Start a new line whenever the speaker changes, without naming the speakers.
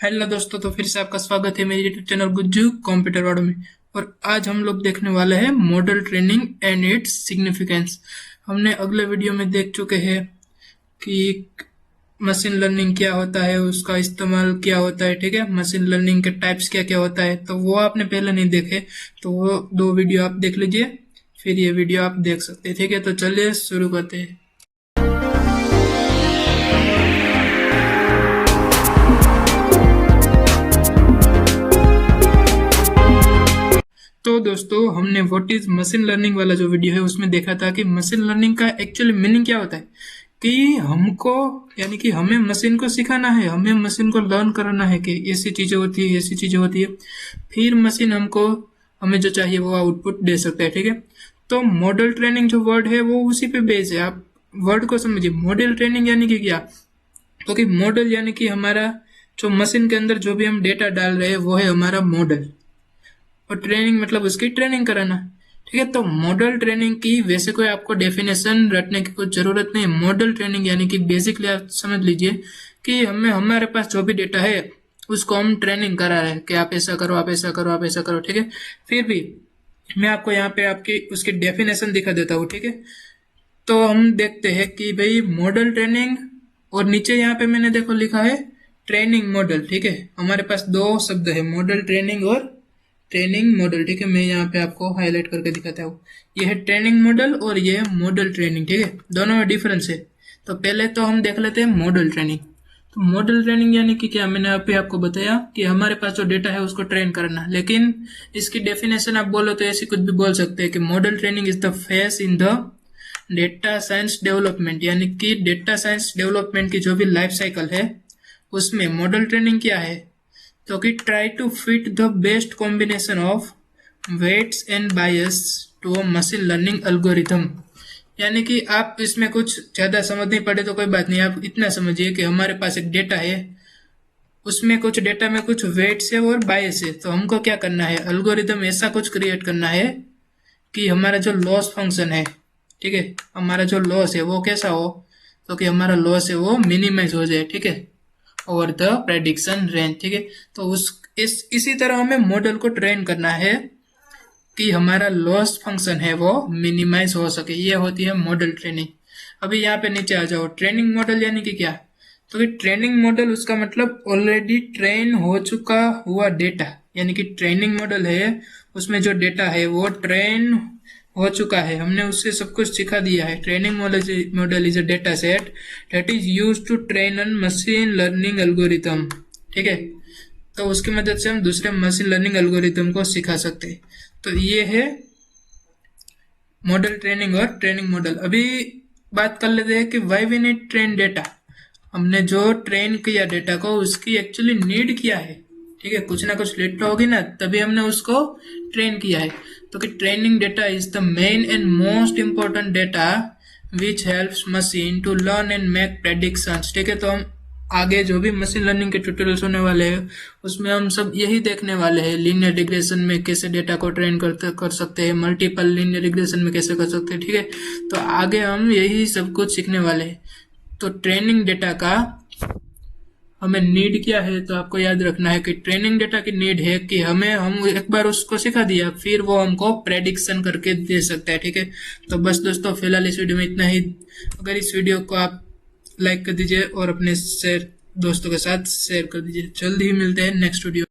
Hello दोस्तों, तो फिर से आपका स्वागत है मेरे यूट्यूब चैनल गुज्जू कंप्यूटर वालों में। और आज हम लोग देखने वाले हैं model training and its significance. हमने अगले वीडियो में देख चुके हैं कि मशीन लर्निंग क्या होता है, उसका इस्तेमाल क्या होता है। ठीक है, मशीन लर्निंग के टाइप्स क्या क्या होता है, तो वो आपने पहले नहीं देखे तो वो दो वीडियो आप देख लीजिए, फिर ये वीडियो आप देख सकते हैं। ठीक है, तो चलिए शुरू करते हैं। तो दोस्तों, हमने व्हाट इज मशीन लर्निंग वाला जो वीडियो है उसमें देखा था कि मशीन लर्निंग का एक्चुअली मीनिंग क्या होता है, कि हमको यानी कि हमें मशीन को सिखाना है, हमें मशीन को लर्न कराना है कि ऐसी चीजें होती है, ऐसी चीजें होती है, फिर मशीन हमको हमें जो चाहिए वो आउटपुट दे सकता है। ठीक है, तो मॉडल ट्रेनिंग जो वर्ड है वो उसी पे बेस है। आप वर्ड को समझिए। मॉडल ट्रेनिंग यानी कि क्या, तो कि मॉडल यानी कि हमारा जो मशीन के अंदर जो भी हम डेटा डाल रहे हैं वो है हमारा मॉडल, और ट्रेनिंग मतलब उसकी ट्रेनिंग कराना। ठीक है, तो मॉडल ट्रेनिंग की वैसे कोई आपको डेफिनेशन रटने की कुछ जरूरत नहीं। मॉडल ट्रेनिंग यानी कि बेसिकली आप समझ लीजिए कि हमें हमारे पास जो भी डेटा है उसको हम ट्रेनिंग करा रहे हैं कि आप ऐसा करो, आप ऐसा करो, आप ऐसा करो। ठीक है, फिर भी मैं आपको यहाँ पे आपकी उसकी डेफिनेशन दिखा देता हूँ। ठीक है, तो हम देखते हैं कि भाई मॉडल ट्रेनिंग, और नीचे यहाँ पे मैंने देखो लिखा है ट्रेनिंग मॉडल। ठीक है, हमारे पास दो शब्द है, मॉडल ट्रेनिंग और ट्रेनिंग मॉडल। ठीक है, मैं यहाँ पे आपको हाईलाइट करके दिखाता हूँ। ये है ट्रेनिंग मॉडल और ये है मॉडल ट्रेनिंग। ठीक है, दोनों में डिफरेंस है। तो पहले तो हम देख लेते हैं मॉडल ट्रेनिंग। तो मॉडल ट्रेनिंग यानी कि क्या, मैंने अभी आपको बताया कि हमारे पास जो डेटा है उसको ट्रेन करना, लेकिन इसकी डेफिनेशन आप बोलो तो ऐसी कुछ भी बोल सकते हैं कि model training is the face in the data science development, यानी कि डेटा साइंस डेवलपमेंट की जो भी लाइफ साइकिल है उसमें मॉडल ट्रेनिंग क्या है, तो कि try to fit the best combination of weights and bias to a machine learning algorithm. यानी कि आप इसमें कुछ ज्यादा समझ नहीं पड़े तो कोई बात नहीं, आप इतना समझिए कि हमारे पास एक डेटा है, उसमें कुछ डेटा में कुछ वेट्स है और बायस है, तो हमको क्या करना है, एल्गोरिथम ऐसा कुछ क्रिएट करना है कि हमारा जो लॉस फंक्शन है, ठीक है, हमारा जो लॉस है वो कैसा हो, तो कि हमारा लॉस है वो मिनिमाइज हो जाए। ठीक है, ओवर द प्रेडिक्शन रेंज। ठीक है, तो इसी तरह हमें मॉडल को ट्रेन करना है कि हमारा लॉस फंक्शन है वो मिनिमाइज हो सके। ये होती है मॉडल ट्रेनिंग। अभी यहाँ पे नीचे आ जाओ, ट्रेनिंग मॉडल यानी कि क्या, तो कि ट्रेनिंग मॉडल उसका मतलब ऑलरेडी ट्रेन हो चुका हुआ डेटा, यानी कि ट्रेनिंग मॉडल है उसमें जो डेटा है वो ट्रेन हो चुका है, हमने उससे सब कुछ सिखा दिया है। Training model is a data set that is use to train an machine learning algorithm. ठीक है, तो उसकी मदद से हम दूसरे मशीन लर्निंग एल्गोरिथम को सिखा सकते हैं। तो ये है मॉडल ट्रेनिंग और ट्रेनिंग मॉडल। अभी बात कर लेते हैं कि why we need train data. हमने जो ट्रेन किया डेटा को उसकी एक्चुअली नीड क्या है। ठीक है, कुछ ना कुछ नीड तो होगी ना, तभी हमने उसको ट्रेन किया है। तो कि training data is the main and most important data which helps machine to learn and make predictions. ठीक है, तो हम आगे जो भी मशीन लर्निंग के ट्यूटोरियल्स होने वाले हैं उसमें हम सब यही देखने वाले हैं, लीनियर रिग्रेशन में कैसे डेटा को ट्रेन कर सकते हैं, मल्टीपल लीनियर रिग्रेशन में कैसे कर सकते हैं। ठीक है, तो आगे हम यही सब कुछ सीखने वाले हैं। तो ट्रेनिंग डेटा का हमें नीड क्या है, तो आपको याद रखना है कि ट्रेनिंग डेटा की नीड है कि हम एक बार उसको सिखा दिया फिर वो हमको प्रेडिक्शन करके दे सकता है। ठीक है, तो बस दोस्तों फिलहाल इस वीडियो में इतना ही। अगर इस वीडियो को आप लाइक कर दीजिए और अपने दोस्तों के साथ शेयर कर दीजिए। जल्दी ही मिलते हैं नेक्स्ट वीडियो।